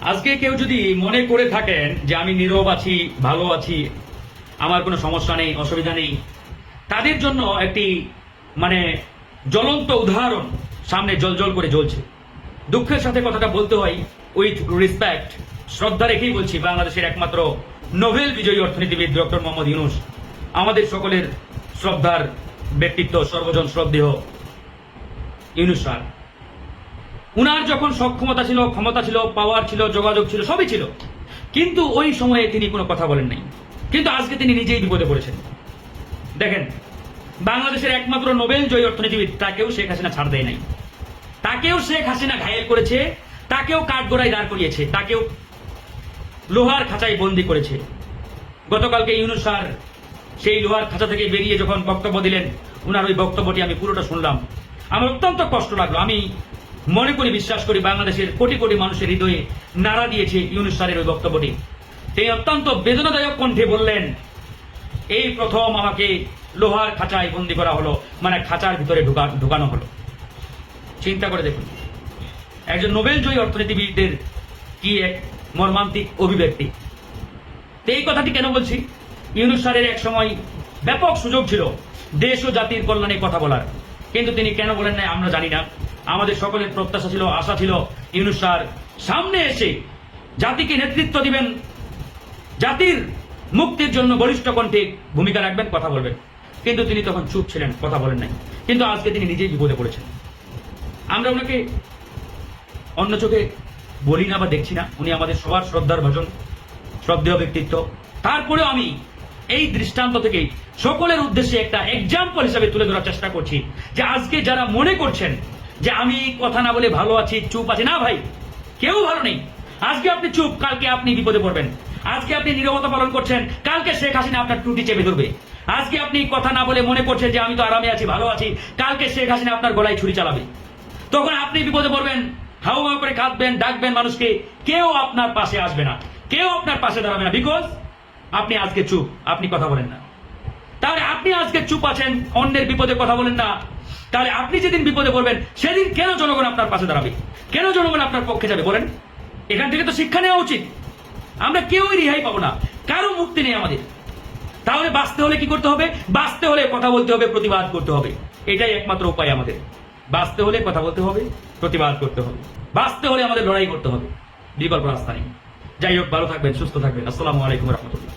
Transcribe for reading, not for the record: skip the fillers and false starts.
আজকে কেউ যদি মনে করে থাকেন যে আমি নীরব আছি, ভালো আছি, আমার কোনো সমস্যা নেই, অসুবিধা নেই, তাদের জন্য একটি মানে জ্বলন্ত উদাহরণ সামনে জ্বলজ্বল করে জ্বলছে। দুঃখের সাথে কথাটা বলতে হয়, উইথ রেসপেক্ট, শ্রদ্ধা রেখেই বলছি, বাংলাদেশের একমাত্র নোবেল বিজয়ী অর্থনীতিবিদ ডক্টর মোহাম্মদ ইউনূস, আমাদের সকলের শ্রদ্ধার ব্যক্তিত্ব, সর্বজন শ্রদ্ধেয় ইউনূস স্যার। উনার যখন সক্ষমতা ছিল, ক্ষমতা ছিল, পাওয়ার ছিল, যোগাযোগ ছিল, সবই ছিল, কিন্তু ওই সময়ে তিনি কোনো কথা বলেন নাই। কিন্তু আজকে তিনি নিজেই বিপদে পড়েছেন। দেখেন, বাংলাদেশের একমাত্র নোবেল জয়ী অর্থনীতিবিদ, তাকেও শেখ হাসিনা ছাড় দেয় নাই, তাকেও শেখ হাসিনা ঘায়েল করেছে, তাকেও কাঠগড়ায় দাঁড় করিয়েছে, তাকেও লোহার খাঁচায় বন্দি করেছে। গতকালকে ইউনূস স্যার সেই লোহার খাঁচা থেকে বেরিয়ে যখন বক্তব্য দিলেন, উনার ওই বক্তব্যটি আমি পুরোটা শুনলাম, আমার অত্যন্ত কষ্ট লাগলো। আমি মনে করি, বিশ্বাস করি, বাংলাদেশের কোটি কোটি মানুষের হৃদয়ে নাড়া দিয়েছে ইউনূস স্যারের ওই বক্তব্যটি। তিনি অত্যন্ত বেদনাদায়ক কণ্ঠে বললেন, এই প্রথম আমাকে লোহার খাঁচায় বন্দি করা হলো, মানে খাঁচার ভিতরে ঢুকানো হলো। চিন্তা করে দেখুন, একজন নোবেল জয়ী অর্থনীতিবিদদের কি এক মর্মান্তিক অভিব্যক্তি। তো এই কথাটি কেন বলছি? ইউনূস স্যারের এক সময় ব্যাপক সুযোগ ছিল দেশ ও জাতির কল্যাণে কথা বলার, কিন্তু তিনি কেন বলেন নাই আমরা জানি না। আমাদের সকলের প্রত্যাশা ছিল, আশা ছিল, ইউনূস স্যার সামনে এসে জাতিকে নেতৃত্ব দিবেন, জাতির মুক্তির জন্য বলিষ্ঠ কণ্ঠে ভূমিকা রাখবেন, কথা বলবেন, কিন্তু তিনি তখন চুপ ছিলেন, কথা বলেন নাই। কিন্তু আজকে তিনি নিজেই বিপদে পড়েছেন। আমরা ওনাকে অন্য চোখে বলি না বা দেখছি না, উনি আমাদের সবার শ্রদ্ধার ভাজন, শ্রদ্ধেয় ব্যক্তিত্ব। তারপরেও আমি এই দৃষ্টান্ত থেকে সকলের উদ্দেশ্যে একটা এক্সাম্পল হিসাবে তুলে ধরার চেষ্টা করছি, যে আজকে যারা মনে করছেন যে আমি কথা না বলে ভালো আছি, চুপ আছি, না ভাই, কেউ ভালো নেই। আজকে আপনি চুপ, কালকে আপনি বিপদে পড়বেন। আজকে আপনি নীরবতা পালন করছেন, কালকে শেখ হাসিনা আপনার টুটি চেপে ধরবে। আজকে আপনি কথা না বলে মনে করছেন যে আমি তো আরামে আছি, ভালো আছি, কালকে শেখ হাসিনা আপনার গলায় ছুরি চালাবে। তখন আপনি বিপদে পড়বেন, হাউমাউ করে কাঁদবেন, ডাকবেন মানুষকে, কেউ আপনার পাশে আসবে না, কেউ আপনার পাশে দাঁড়াবে না, বিকজ আপনি আজকে চুপ, আপনি কথা বলেন না। তাহলে আপনি আজকে চুপ আছেন, অন্যের বিপদে কথা বলেন না, তাহলে আপনি যেদিন বিপদে পড়বেন সেদিন কেন জনগণ আপনার পাশে দাঁড়াবে? কেন জনগণ আপনার পক্ষে যাবে বলেন? এখান থেকে তো শিক্ষা নেওয়া উচিত। আমরা কেউই রেহাই পাবো না, কারো মুক্তি নেই আমাদের। তাহলে বাঁচতে হলে কি করতে হবে? বাঁচতে হলে কথা বলতে হবে, প্রতিবাদ করতে হবে। এটাই একমাত্র উপায় আমাদের। বাঁচতে হলে কথা বলতে হবে, প্রতিবাদ করতে হবে, বাঁচতে হলে আমাদের লড়াই করতে হবে, বিকল্প রাস্তা নেই। যাই হোক, ভালো থাকবেন, সুস্থ থাকবেন। আসসালামু আলাইকুম রহমতুল্লাহ।